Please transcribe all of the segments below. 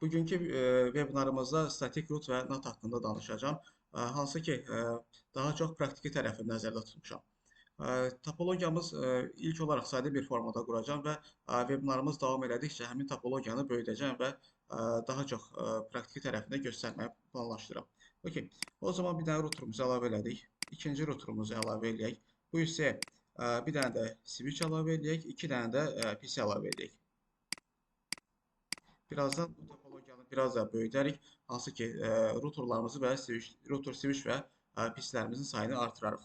Bugünkü vebinarımızda statik root və NAT haqqında danışacağam. Hansı ki, daha çox praktiki tərəfi nəzərdə tutmuşam. Topologiyamız ilk olaraq sadə bir formada quracağam və vebinarımız davam elədikcə həmin topologiyanı böyüdəcəm və daha çox praktiki tərəfində göstərməyi planlaşdırıram. Okay. O zaman bir dənə routerumuzu əlavə elədik. İkinci routerumuzu əlavə eləyək. Bu hissəyə bir dənə də switch əlavə eləyək, iki dənə də PC əlavə eləyək. Birazdan bu topologiyanı biraz da böyüdərik. Hansı ki, routerlarımızı və router switch və pislərimizin sayını artırarıq.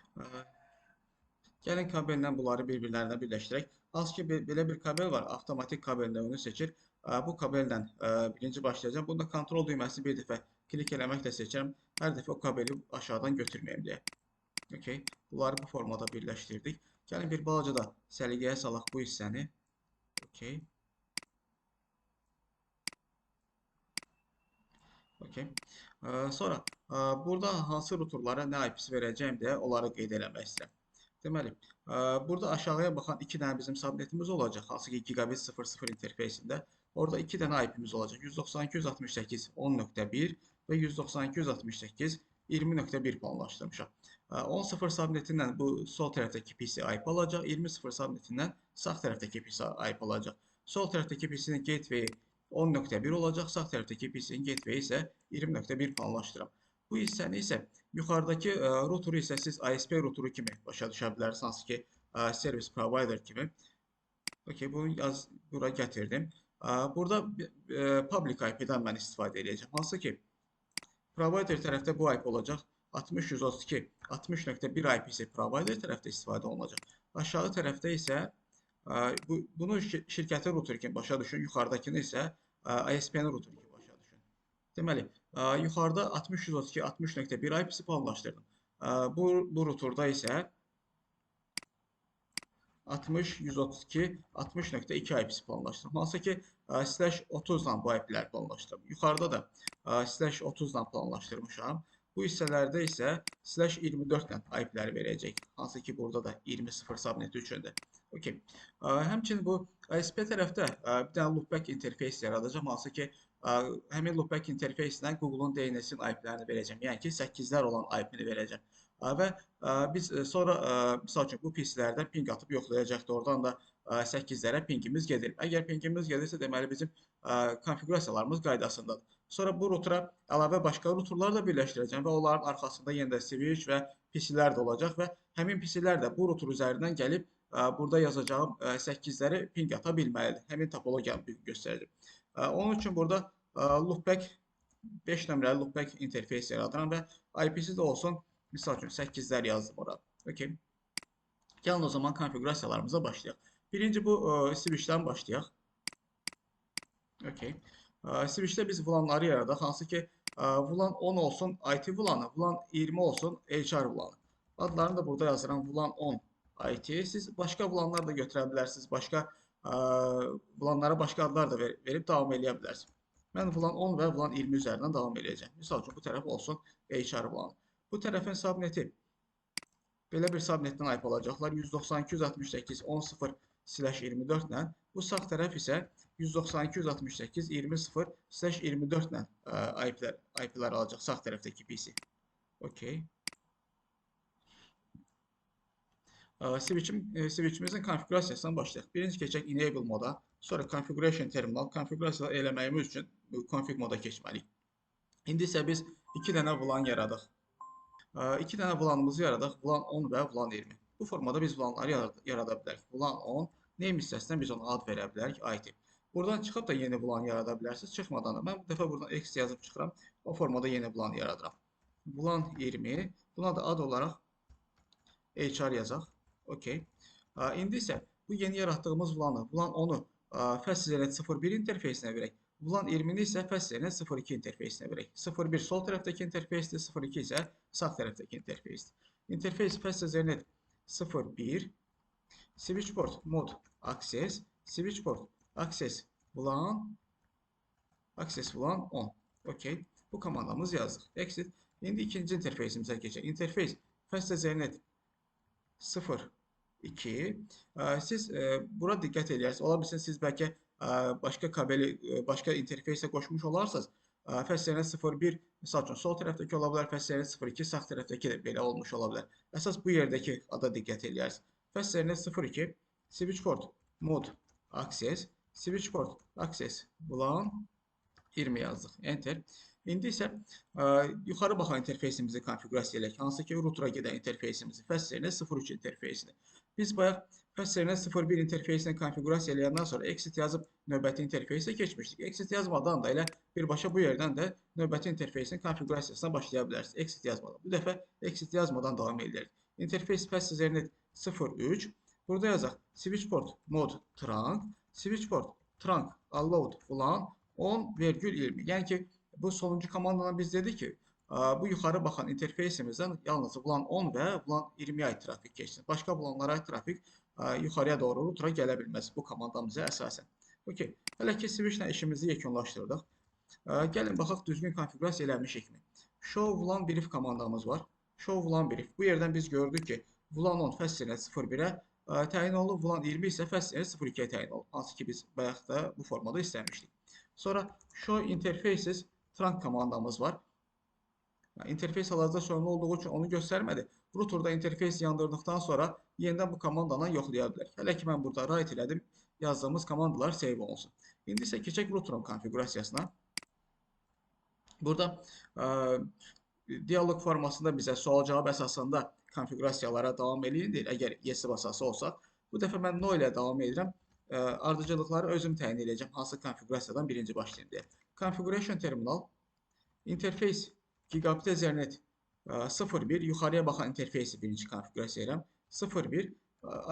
Gəlin kabellə bunları bir-birlərinə birləşdirək. Hansı ki, belə bir kabel var, avtomatik kabel növünü seçir. Bu kabellə birinci başlayacağım. Bunda kontrol düyməsini bir dəfə klik eləməklə seçirəm. Hər dəfə o kabeli aşağıdan götürməyim deyə. Okay. Bunları bu formada birləşdirdik. Gəlin bir balaca da səliqəyə salaq bu hissəni. Okay. Okay. Sonra burada hansı routerlara nə IP-si verəcəyim deyə onları qeyd eləmək istəyirəm. Deməli, burada aşağıya baxan iki dənə bizim subnetimiz olacaq. Hansı ki gigabit 00 interfeysində. Orada iki dənə IP-miz olacaq. 192.168.10.1 və 192.168.20.1 planlaşdırmışam. 10.0 subnetindən bu sol tərəfdəki PC IP alacaq. 20.0 subnetindən sağ tərəfdəki PC IP alacaq. Sol tərəfdəki PC-nin gateway 10.1 olacaq. Sağ tərəfdəki PC-nin gateway isə 20.1 planlaşdırıram. Bu hissəni isə yuxarıdakı routeru isə siz ISP routeru kimi başa düşə bilərsiniz. Hansı ki, service provider kimi. Okay, bunu bura gətirdim. Burada public IP-dən mən istifadə edəcəm. Hansı ki, provider tərəfdə bu IP olacaq. 60.162.60.1 IP isə provider tərəfdə istifadə olunacaq. Aşağı tərəfdə isə bunu şirkətin routeru kimi başa düşün. Yuxarıdakını isə ISP-nin routeru kimi başa düşün. Deməli, yuxarıda 60.162.60.1 IP-si planlaşdırdım. Bu routerda isə 60.132.60.2 IP-si planlaşdırdım. Hansı ki, /30-la bu IP-ləri planlaşdırdım. Yuxarıda da /30-la planlaşdırmışam. Bu hissələrdə isə /24-lə IP-ləri verəcək. Hansı ki, burada da 20.0 subneti üçündür. Okay. Həmçinin bu ISP tərəfdə bir dənə loopback interfeys yaradacağım. Hansı ki, həmin loopback interfeyslə Google-un DNS-in IP-lərini verəcəm. Yəni ki, 8-lər olan IP-ni verəcəm. Və biz sonra misal üçün bu PC-lərdən ping atıb yoxlayacaqdır. Oradan da 8-lərə pingimiz gedir. Əgər pingimiz gedirsə, deməli bizim konfigurasiyalarımız qaydasındadır. Sonra bu router'a əlavə başqa routerlar da birləşdirəcəm və onların arxasında yenə də switch və PC-lər də olacaq və həmin PC-lər də bu router üzərindən gəlib burada yazacağım 8-ləri ping ata bilməlidir. Həmin topologiyanı göstərəcəm. Onun üçün burada loopback 5 nömrəli loopback interfeys yaradıram və IP-si də olsun. Misal üçün 8-lər yazdım ora. Okay. Gəlin o zaman konfigurasiyalarımıza başlayaq. Birinci bu switchdən başlayaq. Okay. Switchdə biz VLAN-ları yaradaq. Hansı ki, VLAN 10 olsun IT VLAN-ı, VLAN 20 olsun HR VLAN-ı. Adlarını da burada yazıram. VLAN 10 IT. Siz başqa VLAN-lar da götürə bilərsiniz. Başqa VLAN-lara başqa adlar da verib davam edə bilərsiniz. Mən VLAN 10 və VLAN 20 üzərindən davam edəcəm. Misal üçün bu tərəf olsun HR VLAN. Bu tərəfin subneti belə bir subnetdən IP olacaqlar. 192.168.10.0/24 ilə. Bu sağ tərəf isə 192.168.20.0/24 ilə IP-lər alacaq sağ tərəfdəki PC. Okay. Switchimizin konfigurasiyasından başlayaq. Birinci keçək enable moda, sonra configuration terminal. Konfigurasiya eləməyimiz üçün config moda keçməliyik. İndi isə biz 2 dənə VLAN yaradıq. 2 dənə VLAN-ımızı yaradaq. VLAN 10 və VLAN 20. Bu formada biz VLAN-ları yarada bilərik. VLAN 10, name hissəsindən biz ona ad verə bilərik, IT. Buradan çıxıb da yeni VLAN yarada bilərsiniz. Çıxmadan da mən bu dəfə buradan X yazıb çıxıram. O formada yeni VLAN yaradıram. VLAN 20, buna da ad olaraq HR yazaq. Okay. İndi isə bu yeni yaratdığımız VLAN-ı, VLAN 10-u Fastnet 01 interfeysinə verək. VLAN 20-ni isə Fastnet 02 interfeysinə verək. 01 sol tərəfdəki interfeysdir, 02 isə sağ tərəfdəki interfeysdir. İnterfeys Fastnet 01, switch port mod access, switch port access VLAN 10. Okay. Bu komandamızı yazdıq. Exit. İndi ikinci interfeysimizə keçək. İnterfeys Fastnet 02. Siz bura diqqət edirsiniz. Ola bilsin siz bəlkə başqa kabeli, başqa interfeysə qoşmuş olarsanız, fəslərinə 01, misal üçün sol tərəfdəki ola bilər, fəslərinə 02, sağ tərəfdəki də belə olmuş ola bilər. Əsas bu yerdəki ada diqqət eləyərsiniz. Fəslərinə 02, switchport mode access, switchport access bulan 20 yazdıq. Enter. İndi isə yuxarı baxan interfeysimizi konfiqurasiya edək. Hansı ki, router'a gedən interfeysimizi, fəslərinə 03 interfeysini. Biz bayaq fəslərinə 01 interfeysini konfiqurasiya edəndən sonra exit yazıb növbəti interfeysə keçmişdik. Exit yazmadan da elə birbaşa bu yerdən də növbəti interfeysin konfiqurasiyasına başlaya bilərsiniz. Exit yazmadan. Bu dəfə exit yazmadan davam edək. Interfeys path ethernet 03. Burada yazaq switchport mode trunk, switchport trunk allowed ulan 10,20. Yəni ki, bu sonuncu komandadan biz dedik ki, bu yuxarı baxan interfeysimizdən yalnız bulan 10 və bulan 20 ay trafik keçsin. Başqa bulanlara ait trafik yuxarıya doğru router'a gələ bilməz bu komandamıza əsasən. Okay. Hələ ki, switchlə işimizi yekunlaşdırdıq. Gəlin baxaq düzgün konfiqurasiya eləmişikmi? Show vulan brief komandamız var. Show vulan brief. Bu yerdən biz gördük ki, vulan 10 fəslinə 01-ə təyin olunub, vulan 20 isə fəslinə 02-yə təyin olunub. Hansı ki, biz bayaq da bu formada istəmişdik. Sonra show interfaces trunk komandamız var. İnterfeys hal-hazırda sorunlu olduğu üçün onu göstərmədi. Router'da interfeys yandırdıqdan sonra yenidən bu komandandan yoxlaya bilər. Hələ ki, mən burada write elədim. Yazdığımız komandalar save olunsun. İndi isə keçək router'ın konfiqurasiyasına. Burada dialoq formasında bizə sual-cavab əsasında konfiqurasiyalara davam eləyin deyir. Əgər yes basası olsaq. Bu dəfə mən no ilə davam edirəm. Ardıcılıqları özüm təyin edəcəm. Hansı konfiqurasiyadan birinci başlayayım deyə. Configuration terminal, interface gigabit ethernet 01, yuxarıya baxan interfeysi birinci konfiqurasiya edirəm. 01,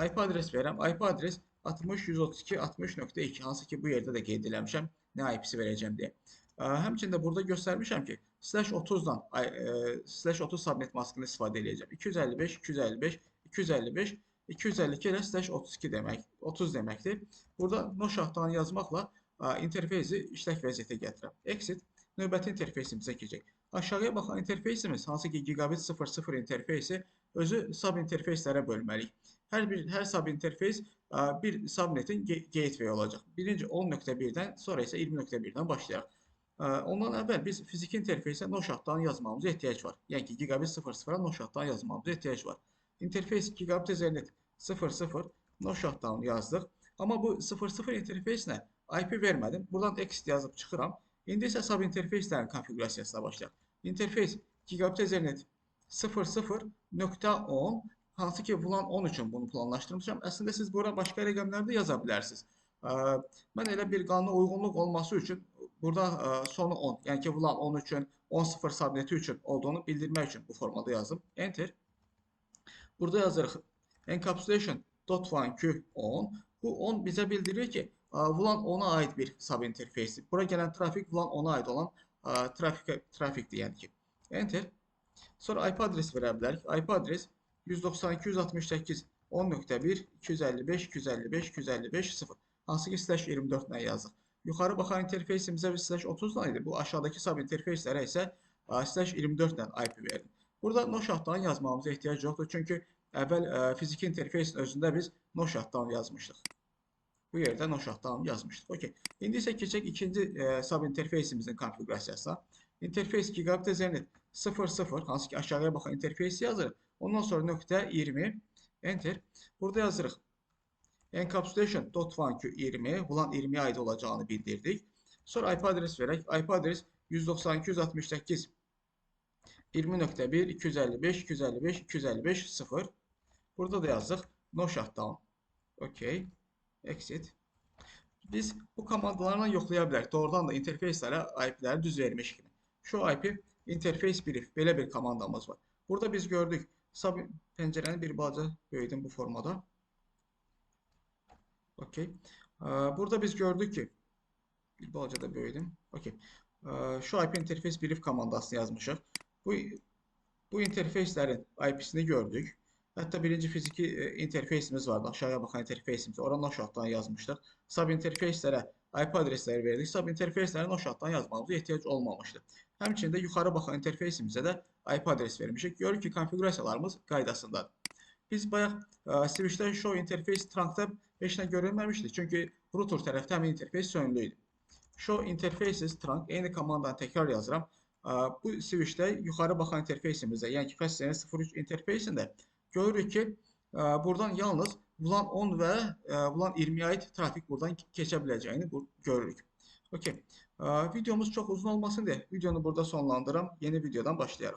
IP adres verirəm. IP adres 60.132.60.2, hansı ki, bu yerdə də qeyd eləmişəm, nə IP-si verəcəm deyə. Həmçində burada göstərmişəm ki, /30-dan /30 subnet maskını istifadə edəcəm. 255, 255, 255, 252 ilə /32 demək, 30 deməkdir. Burada no şaxtanı yazmaqla interfeysi işlək vəziyyətə gətirəm. Exit, növbəti interfeysimizə keçək. Aşağıya baxan interfeysimiz, hansı ki, gigabit 00 interfeysi, özü sub-interfeyslərə bölməliyik. Hər sub-interfeys bir subnetin gateway olacaq. Birinci 10.1-dən, sonra isə 20.1-dən başlayaq. Ondan əvvəl biz fiziki interfeysə no şaxtanı yazmamıza ehtiyac var. Yəni ki, gigabit 00-a no şaxtanı yazmamıza ehtiyac var. Interfeys gigabit ethernet 00 no şaxtanı yazdıq. Amma bu 00 interfeysinə IP vermədim. Buradan exit yazıb çıxıram. İndi isə sub-interfeyslərin konfiqurasiyasına başlayaq. Interfeys gigabit ethernet 00.10, hansı ki, bulan 10 üçün bunu planlaşdırmışam. Əslində siz bura başqa rəqəmlər də yaza bilərsiniz. Mən elə bir qanuna uyğunluq olması üçün burada sonu 10, yəni ki, bulan 10 üçün, 10.0 subneti üçün olduğunu bildirmək üçün bu formada yazdım. Enter. Burada yazırıq encapsulation.1q10. Bu 10 bizə bildirir ki, vulan 10'a ait bir sub-interfeysi. Bura gələn trafik vulan 10'a ait olan trafikdir, yəni ki. Enter. Sonra IP adresi verə bilərik. IP adres 192.168.10.1.255.255.255.0. Hansı ki, /24 ilə yazdıq. Yuxarı baxan interfeysimizə biz /30 idi. Bu aşağıdakı sub-interfeyslərə isə /24 ilə IP verdim. Burada no shutdown yazmamıza ehtiyac yoxdur. Çünki əvvəl fiziki interfeysin özündə biz no shutdown yazmışdıq. Bu yerdə no shutdown yazmışdıq. Okay. İndi isə keçək ikinci sub-interfeysimizin konfiqurasiyasına. Interfeys gigabit ethernet 00, hansı ki, aşağıya baxan interfeysi yazırıq. Ondan sonra .20, enter. Burada yazırıq. Encapsulation.1q20, bulan 20'ye ait olacağını bildirdik. Sonra IP adres verək. IP adres 192.168 20.1 255 255 255 0. Burada da yazdıq. No shutdown. Okay. Exit. Biz bu komandalarla yoxlaya bilərik. Doğrudan da interfeyslərə IP-ləri düz vermiş kimi. Show IP interface brief. Belə bir komandamız var. Burada biz gördük. Sub pəncərəni bir balaca böyüdüm bu formada. Okay. Burada biz gördük ki bir balaca da böyüdüm. Okay. Show IP interface brief komandasını yazmışıq. Bu interfeyslərin IP'sini gördük. Hətta birinci fiziki interfeysimiz vardı. Aşağıya baxan interfeysimiz. Oranı o şartdan yazmışdıq. Sub interfeyslərə IP adresləri verdik. Sub interfeyslərin o şartdan yazmamıza ehtiyac olmamışdı. Həmçində yuxarı baxan interfeysimizə də IP adres vermişik. Görürük ki, konfiqurasiyalarımız qaydasındadır. Biz bayaq switchdə show interface trunkda heç nə görülməmişdik. Çünki router tərəfdə həmin interfeys sönümlü idi. Show interfaces trunk eyni komandanı təkrar yazıram. Bu switchdə yuxarı baxan interfeysimizdə, yəni ki, FastServer 03 interfeysində görürük ki, buradan yalnız VLAN 10 və VLAN 20-yə aid trafik buradan keçə biləcəyini görürük. Okay. Videomuz çox uzun olmasın deyə videonu burada sonlandırıram. Yeni videodan başlayarıq.